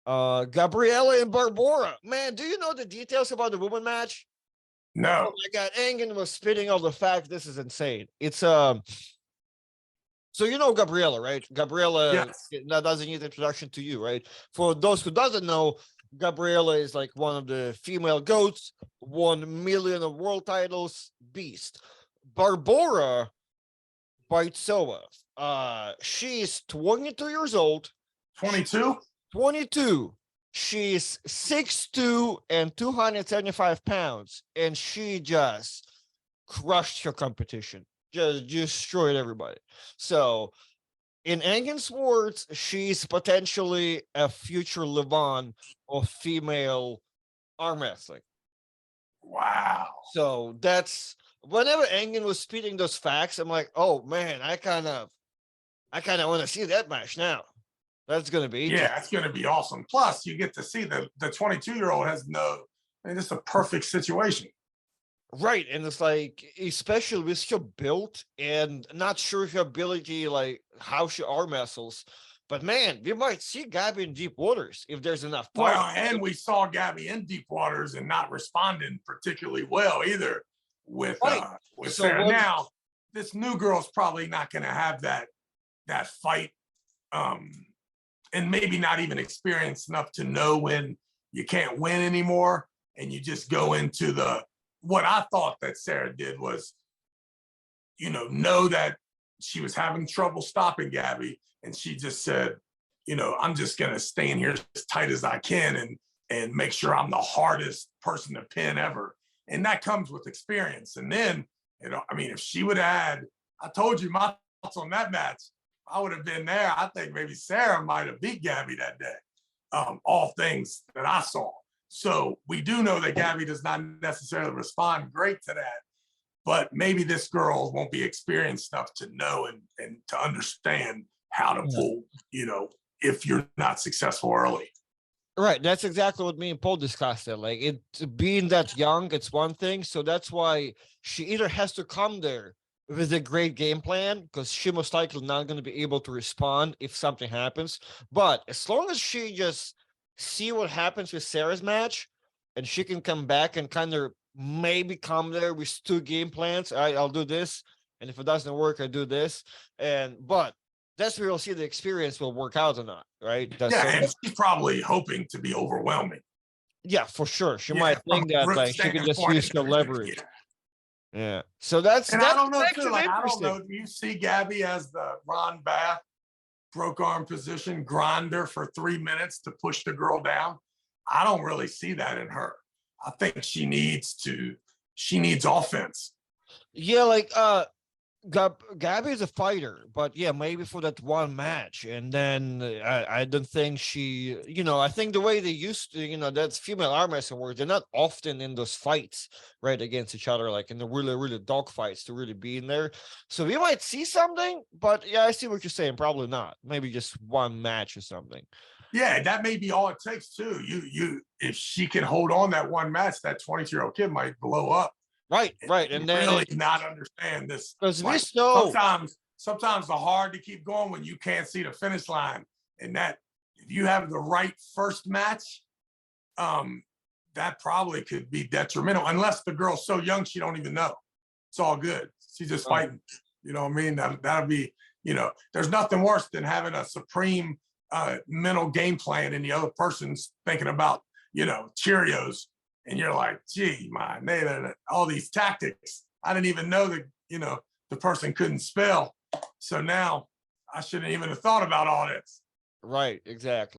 Gabriela and Barbora. Man, do you know the details about the woman match? Oh No. my God, Engen was spitting all the facts. This is insane. It's so you know Gabriela, right? Gabriela Yes. that doesn't need introduction to you, right? For those who doesn't know, Gabriela is like one of the female goats, 1 million of world titles, beast. Barbora Baitsoa, she's 22 years old. 22? 22. She's 6'2" and 275 pounds, and she just crushed her competition, just destroyed everybody. So in Engen's words, she's potentially a future Levon of female arm wrestling. Wow. So that's whenever Engen was spitting those facts, I'm like, oh man, I kind of want to see that match now. That's gonna be Yeah, it's going to be awesome. Plus, you get to see the 22-year-old has no. I mean, it's a perfect situation. right, and it's like, especially with her build and not sure her ability, like how she arm wrestles. But man, we might see Gabby in deep waters if there's enough power. Well, and we saw Gabby in deep waters and not responding particularly well either with Right. with So Sarah. what- Now, this new girl's probably not going to have that fight, and maybe not even experienced enough to know when you can't win anymore, and you just go into the. What I thought that Sarah did was, know that she was having trouble stopping Gabby, and she just said, I'm just gonna stay in here as tight as I can and make sure I'm the hardest person to pin ever. And that comes with experience. And then, I mean, if she would add, I told you my thoughts on that match. I would have been there. I think maybe Sarah might have beat Gabby that day. All things that I saw. So we do know that Gabby does not necessarily respond great to that, but maybe this girl won't be experienced enough to know and to understand how to pull, if you're not successful early. Right, that's exactly what me and Paul discussed. It like it being that young, it's one thing. So that's why she either has to come there with a great game plan, because she most likely not going to be able to respond if something happens. But as long as she just see what happens with Sarah's match, and she can come back and kind of maybe come there with two game plans. All right, I'll do this, and if it doesn't work, I do this. But that's where you'll see the experience will work out or not, right? And she's probably hoping to be overwhelming. Yeah, for sure. She might think that like she can just use her leverage. Yeah. So that's I don't know too. Like, I don't interesting. know. Do you see Gabby as the Ron Bath broke arm position grinder for 3 minutes to push the girl down? I don't really see that in her. I think she needs offense. Yeah, like Gabby is a fighter, but yeah, maybe for that one match, and then I don't think she, I think the way they used to, that's female arm wrestling work. They're not often in those fights right against each other, like in the really dog fights to really be in there. So we might see something, but yeah, I see what you're saying. Probably not. Maybe just one match or something. Yeah, that may be all it takes too. You if she can hold on that one match, that 22-year-old kid might blow up. Right. And then really not understand this. Because like, sometimes the hard to keep going when you can't see the finish line. And that if you have the right first match, that probably could be detrimental, unless the girl's so young she don't even know. It's all good. She's just fighting. You know what I mean? That'll be, there's nothing worse than having a supreme mental game plan and the other person's thinking about, Cheerios. And you're like, gee, all these tactics. I didn't even know that, the person couldn't spell. So now I shouldn't even have thought about all this. Right, exactly.